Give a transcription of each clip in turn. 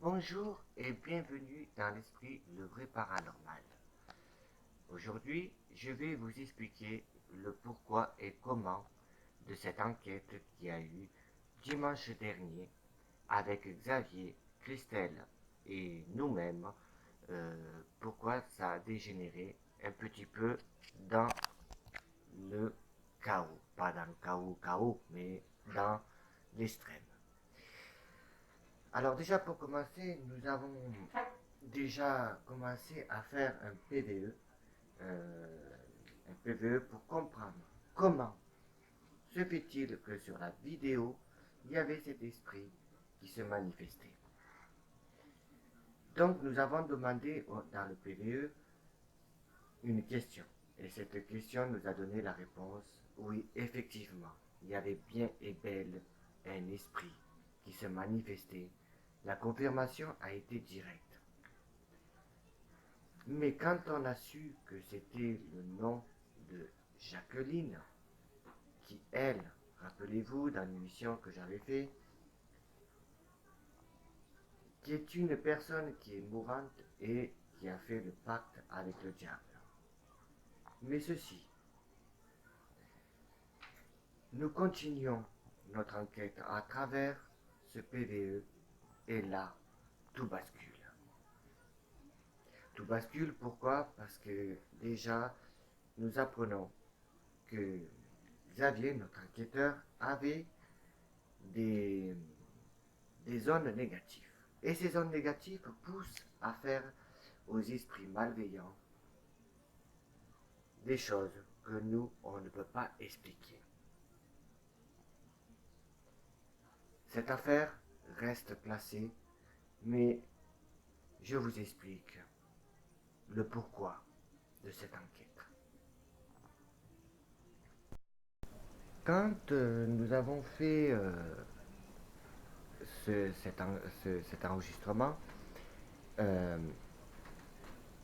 Bonjour et bienvenue dans l'esprit le vrai paranormal. Aujourd'hui, je vais vous expliquer le pourquoi et comment de cette enquête qui a eu dimanche dernier avec Xavier, Christelle et nous-mêmes, pourquoi ça a dégénéré un petit peu dans le chaos. Pas dans le chaos, mais dans l'extrême. Alors déjà pour commencer, nous avons déjà commencé à faire un PVE, pour comprendre comment se fait-il que sur la vidéo, il y avait cet esprit qui se manifestait. Donc nous avons demandé dans le PVE une question. Et cette question nous a donné la réponse, oui, effectivement, il y avait bien et belle un esprit qui se manifestait. La confirmation a été directe. Mais quand on a su que c'était le nom de Jacqueline, qui elle, rappelez-vous dans l'émission que j'avais fait, qui est une personne qui est mourante et qui a fait le pacte avec le diable. Mais ceci, nous continuons notre enquête à travers ce PVE et là, tout bascule. Tout bascule pourquoi? Parce que déjà, nous apprenons que Xavier, notre enquêteur, avait des, des zones négatives. Et ces zones négatives poussent à faire aux esprits malveillants des choses que nous, on ne peut pas expliquer. Cette affaire reste classée, mais je vous explique le pourquoi de cette enquête. Quand nous avons fait cet enregistrement, euh,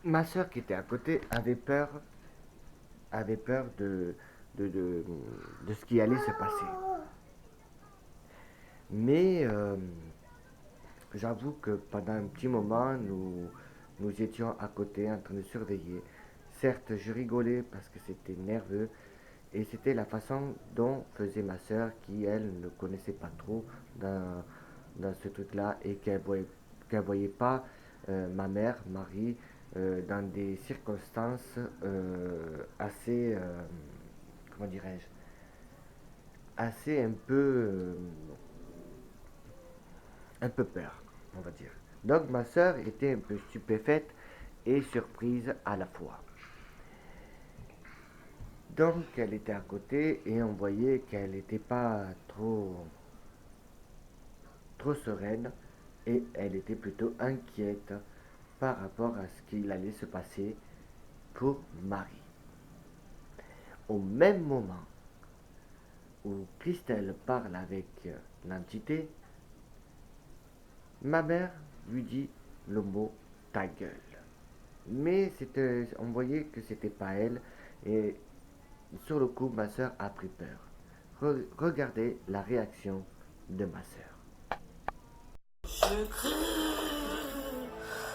ma soeur qui était à côté avait peur de, de, de ce qui allait se passer. Mais j'avoue que pendant un petit moment, nous étions à côté en train de surveiller. Certes, je rigolais parce que c'était nerveux et c'était la façon dont faisait ma soeur qui, elle, ne connaissait pas trop dans ce truc-là et qu'elle voyait pas ma mère, Marie, dans des circonstances assez, comment dirais-je, assez un peu peur, on va dire. Donc ma sœur était un peu stupéfaite et surprise à la fois. Donc elle était à côté et on voyait qu'elle n'était pas trop sereine et elle était plutôt inquiète par rapport à ce qu'il allait se passer pour Marie. Au même moment où Christelle parle avec l'entité, ma mère lui dit le mot ta gueule. Mais on voyait que c'était pas elle et sur le coup ma soeur a pris peur. Regardez la réaction de ma soeur. Je crève.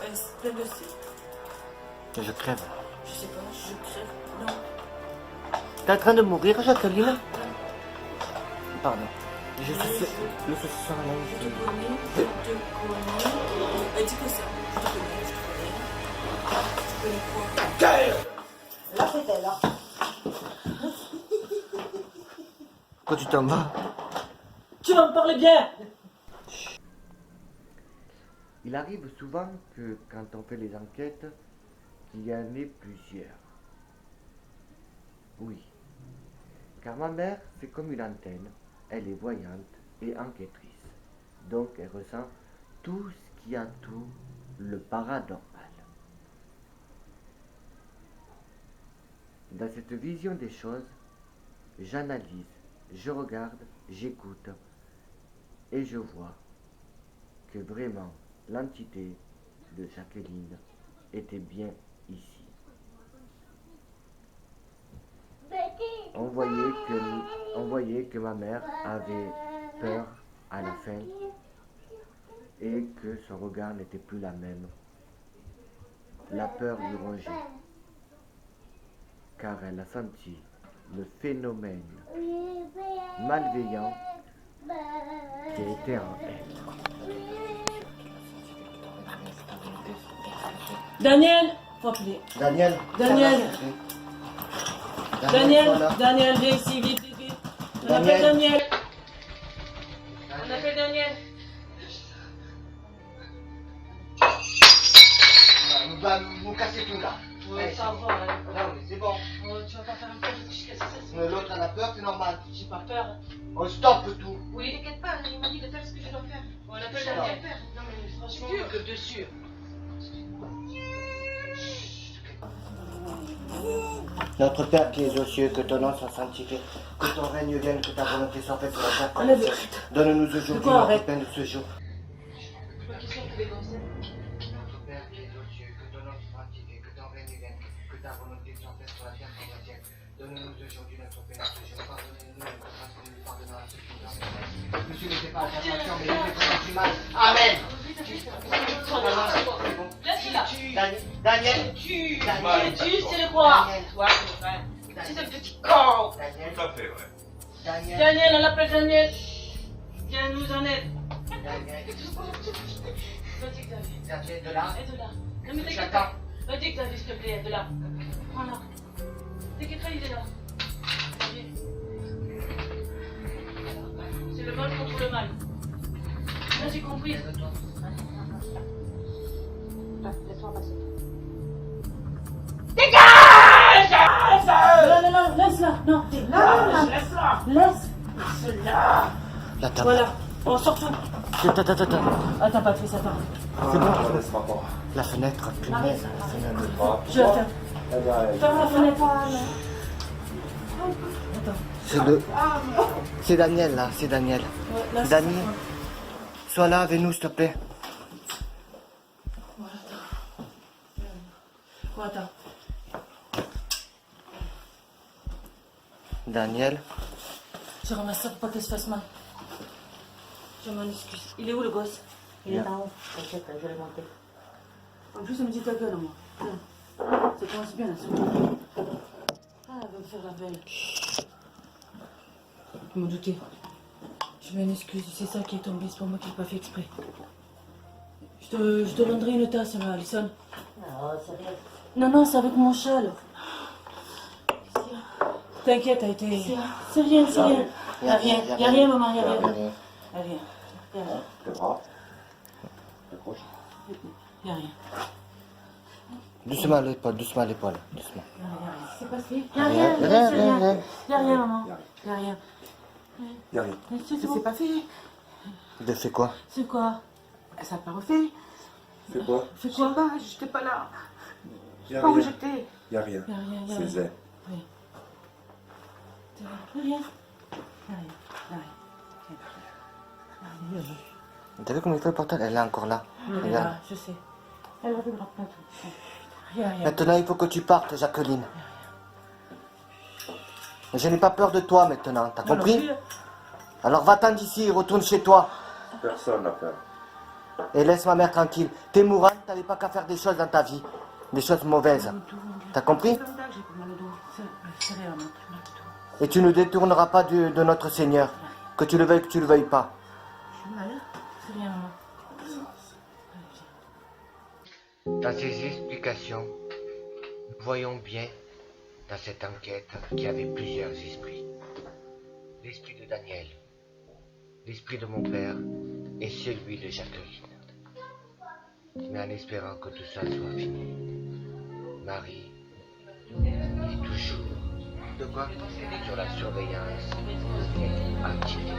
Elle se pleine de sucre. Je crève. Je sais pas, je crève. Non. T'es en train de mourir, Jacqueline? Pardon. Je suis le saucisson à Je te connais, je te connais. Elle dit que ça. Je te connais, je te connais. Tu connais quoi? Là, c'est elle, là. Quand tu t'en vas. Tu vas me parler bien. Il arrive souvent que quand on fait les enquêtes, qu'il y en ait plusieurs. Oui. Car ma mère, c'est comme une antenne. Elle est voyante et enquêtrice. Donc elle ressent tout ce qui entoure le paranormal. Dans cette vision des choses, j'analyse, je regarde, j'écoute et je vois que vraiment l'entité de Jacqueline était bien ici. On voyait que ma mère avait peur à la fin et que son regard n'était plus la même. La peur lui rongeait, car elle a senti le phénomène malveillant qui était en elle. Daniel, faut appeler. Daniel. Daniel. Daniel, voilà. Daniel, viens ici, vite, vite, vite. On Daniel. appelle Daniel. On appelle Daniel. Vous cassez tout là. Ouais, ça va, hein. Non mais c'est bon. Tu vas pas faire un peu de chicasse, ça. L'autre a peur, c'est normal. J'ai pas peur. On stoppe tout. Oui, t'inquiète pas, il m'a dit de faire ce que je dois faire. On appelle Ça Daniel. Non mais franchement, de sûr. Notre Père qui es aux cieux, que ton nom soit sanctifié, que ton règne vienne, que ta volonté soit faite sur la terre comme au ciel. Donne-nous aujourd'hui notre pain de ce jour. Notre Père qui es aux cieux, que ton nom soit sanctifié, que ton règne vienne, que ta volonté soit faite sur la terre comme au ciel. Donne-nous aujourd'hui notre pain de ce jour. Pardonnez-nous les offenses que nous pardonnons à ceux qui nous ont fait. Monsieur, ne fais pas la tentation, mais nous défendons du mal. Amen. Daniel. C'est le quoi? C'est le petit con. Daniel. Tout à fait, ouais. Daniel. Daniel, on l'appelle Daniel. Viens nous en aide. Daniel. Vas-y, Xavier. Daniel, de là. Aide-la. Non mais t'inquiète J'attends. pas. Vas-y, Xavier, s'il te plaît, aide-la. Voilà. T'inquiète pas, il est là. Xavier. C'est le mal contre le mal. Là, j'ai compris. Laisse-moi passer. Dégage! Non, laisse-la. Non, laisse-la. Laisse-la. La table. Voilà. On sort tout. Attends. Attends, Patrice, attends. C'est bon. Laisse-moi pas. La fenêtre, punaise, la fenêtre. Je la ferme. Ferme la fenêtre. Attends. C'est Daniel là, c'est Daniel. Ouais, là, Daniel, sois là avec nous s'il te plaît. Ouais, attends. Daniel, Je ramasse ça pour pas qu'elle se fasse mal. Je m'en excuse. Il est où le gosse? Il est en haut. T'inquiète, je vais le monter. En plus, elle me dit ta gueule, moi. Tiens. Ça commence bien, là, ce moment. Ah, elle va me faire la belle. Je m'en doutais. Je m'en excuse, c'est ça qui est tombé, c'est pas moi qui l'ai pas fait exprès. Je te donnerai une tasse, là, Alison. Non, c'est rien. Non, c'est avec mon châle. T'inquiète, t'as été... C'est rien, c'est rien. Y'a rien, maman, y'a rien. Y'a rien. Le bras. Accroche. Y'a rien. doucement l'épaule, doucement. C'est passé. Y'a rien, y'a rien, maman. Y'a rien. Y'a rien. C'est pas fait. De fait quoi? C'est quoi? Ça n'a pas refait. C'est quoi? C'est quoi? Je sais pas, j'étais pas là. Y'a Pas où rien. j'étais. Y'a rien. Y'a rien, y'a C'est rien. zen. Oui. Y'a rien. Y'a rien. T'as vu comment il fait le portal? Elle est encore là. Elle est Regarde. là, je sais. Elle va devoir pas tout. Rien. Maintenant il faut que tu partes, Jacqueline. Je n'ai pas peur de toi maintenant, t'as compris? Alors va-t'en d'ici et retourne chez toi. Personne n'a peur. Et laisse ma mère tranquille. T'es mourante, t'avais pas qu'à faire des choses dans ta vie. Des choses mauvaises. T'as compris? J'ai pas mal au dos. C'est rien, maman. Et tu ne détourneras pas de notre Seigneur. Que tu le veuilles, que tu le veuilles pas. J'ai mal. C'est rien, maman. Dans ces explications, nous voyons bien dans cette enquête qu'il y avait plusieurs esprits. L'esprit de Daniel, l'esprit de mon père et celui de Jacqueline. Mais en espérant que tout ça soit fini, Marie est toujours de quoi sur la surveillance de vieille antiquité.